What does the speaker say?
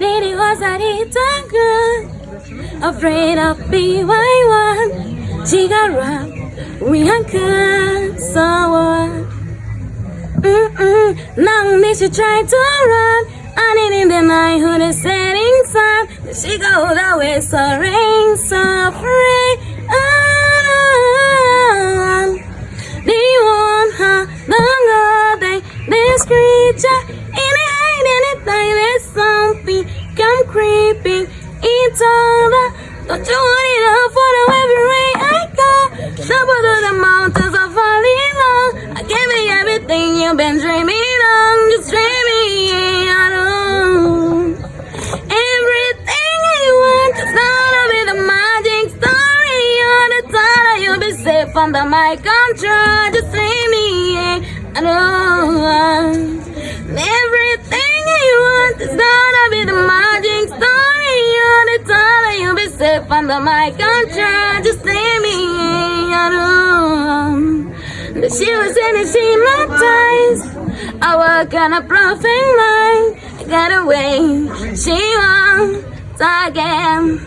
Lady was a little girl, afraid of being one. She got robbed, we uncut, so what? Now she tried to run, and in the night, who the setting sun, she go the way, so rain, so free. They want her, don't go, this creature, in the hide, anytime there's something come creeping into the. Don't you want it all for the every way I go? Double to the mountains of falling on. I give you everything you've been dreaming on. Just dreaming on. Everything you want is gonna be the magic story. All the time you'll be safe under my control. Just dreaming on. Everything you want is gonna be the magic story. All the time you'll be safe under my control. Just leave me alone. The she was in it, she hypnotized. I work on a profit line. I got away. She won't again.